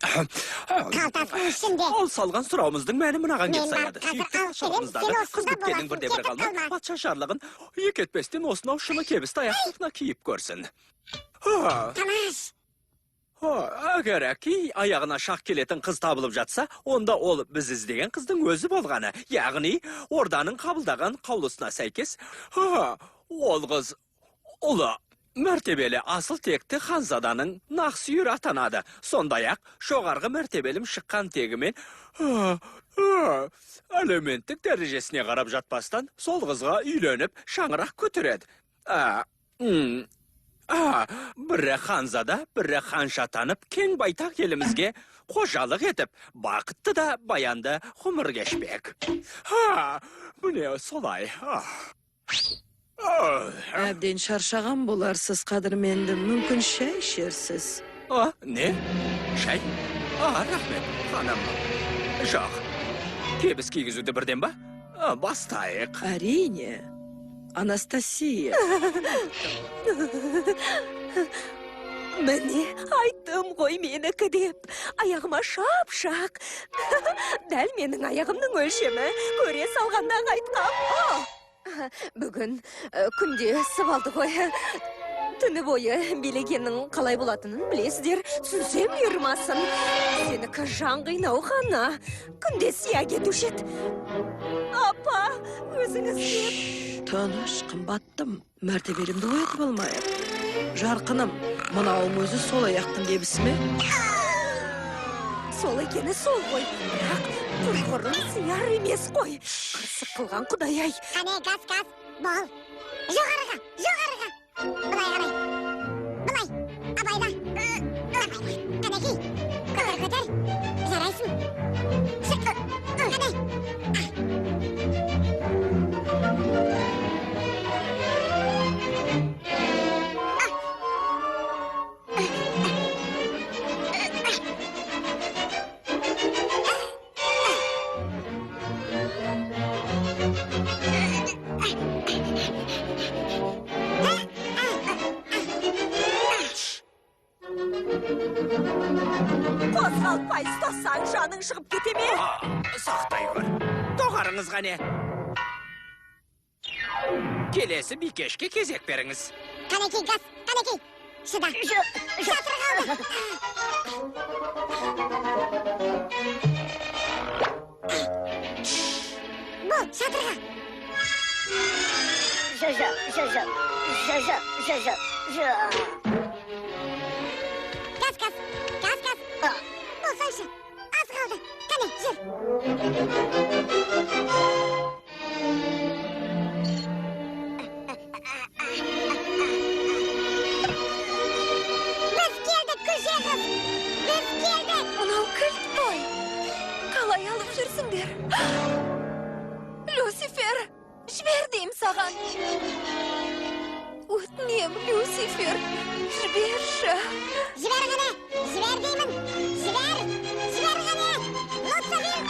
Қалтасының ішінде. Ол салған сұрауымыздың мәні мынаған кеп Мен саяды. бар, Сүйікті қазір патшалығымыздағы алып қыз келем, сен біткеннің осында бірде-бірі боласың, қалмай, кетіп патша жарлығын екетпестен осынау шыны кебісті аяқтығына киіп көрсін. Тамаш. Әгер әкей аяғына шақ келетін қыз табылып жатса, онда ол біз іздеген қыздың өзі болғаны. Яғни, орданың қабылдаған қаулысына сәйкес, ол қыз ұлы мәртебелі асыл текті ханзаданың нақсүйір атанады. Сондай-ақ, жоғарғы мәртебелім шыққан тегімен әлеуметтік дәрежесіне қарап жатпастан, сол қызға үйленіп, шаңырақ көтереді. Бірі ханзада, бірі ханша танып, кең байтақ елімізге қожалық етіп, бақытты да баянды ғұмыр кешпек. Міне солай. Әбден шаршаған боларсыз, қадірменді. Мүмкін шай ішерсіз. Не? Шай? Рахмет, ханым. Жоқ. Кебіс кигізуді бірден ба? Бастайық. Әрине. Анастасия. Міне, айттым ғой менікі деп. Аяғыма шап-шақ. Дәл менің аяғымның өлшемі көре салғанда қайтқам. Бүгін күнде сыбалды ғой. Түні бойы билегеннің қалай болатынын білесіздер. Түсінсем үйірмасын. Сенікі жан қинау ғана. Күнде сия кетушет. Апа, өзіңіз деп. Тыныш, қымбаттым. Мәртебелімді оятып алмайық. Жарқыным, мынауың өзі сол аяқтың кебісі ме? Сол екені сол ғой. Бірақ тұрғырын сияр емес қой. Қырсық қылған құдай-ай. Қане, газ, бол. Жоғарыға. Бұлай қарай. Бұлай. Абайла. Қанекей. Көтер. Жарайсың. Қане. Қозғалтпай ұстасаң жаның шығып кете ме? Сақтай көр. Доғарыңыз ғане. Келесі бикешке кезек беріңіз. Қанекей, газ, қанекей. Шыда. Шатыр қалды. Бұл, шатырға. Газ. Болсайшы. Az қалды. Қане, жүр. Біз келдік, күше қыз. Біз келдік. Мынау кілт қой. Қалай алып жүрсіңдер? Люцифер, жібер дейм саған. Өтінем, Люцифер, жіберші. Жібер ғана. Жібер деймін. Жібер ғана. Люцифер.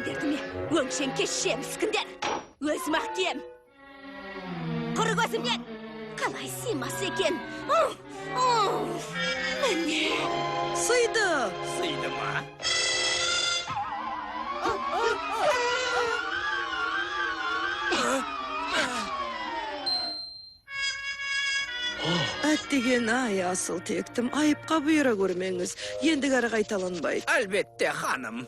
сендерді ме? Өңшен кешше міскіндер. Өзім ақ кем. Құры көзімнен. Қалай сыймас екен. Міне. Сыйды. Сыйды ма? Әттеген ай асыл тектім, айыпқа бұйыра көрмеңіз. Ендігі ары қайталанбайды. Әлбетте, ханым.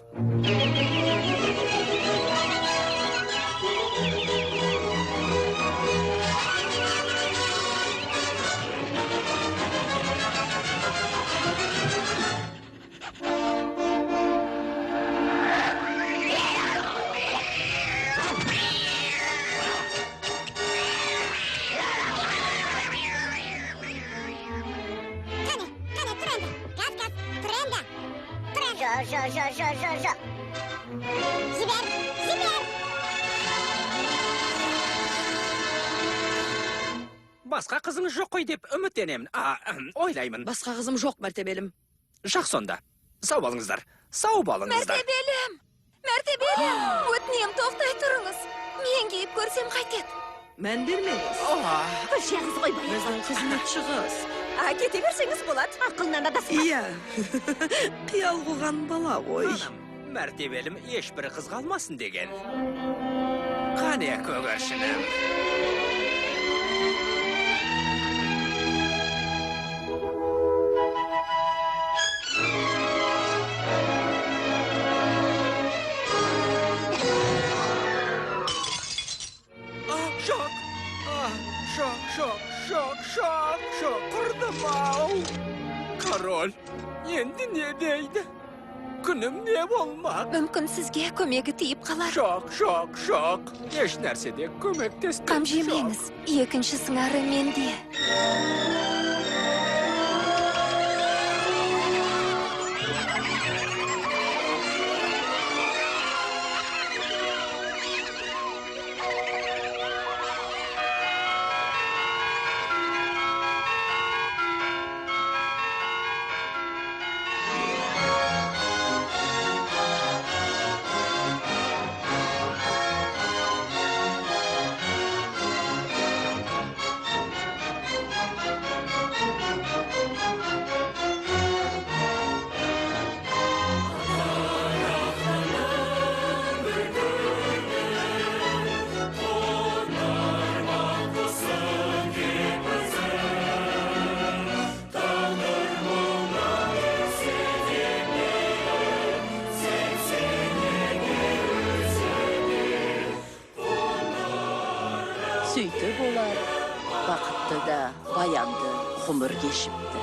Жо. Жібер. Басқа қызыңыз жоқ қой деп үміттенемін. Ойлаймын. Басқа қызым жоқ, мәртебелім. Жақсы онда. Сау болыңыздар. Сау болыңыздар. Мәртебелім, өтінем тоқтай тұрыңыз. Мен кейіп көрсем қайтет. Мән бермеңіз. Күлше қыз ғой бай. Біздің қызметші қыз. Кете берсеңіз болады. Ақылынан адасма. Иә. Қиял қуған бала ғой. Ханым, мәртебелім ешбір қыз қалмасын деген. Қане көгершінім. Шок, құрдым-ау. Король, енді не дейді? Күнім не болмақ? Мүмкін сізге көмегі тиіп қалар. Шок. Еш нәрседе көмектесті. Қам жемеңіз, екінші сыңары менде. Сөйтіп олар бақытты да баянды ғұмыр кешіпті.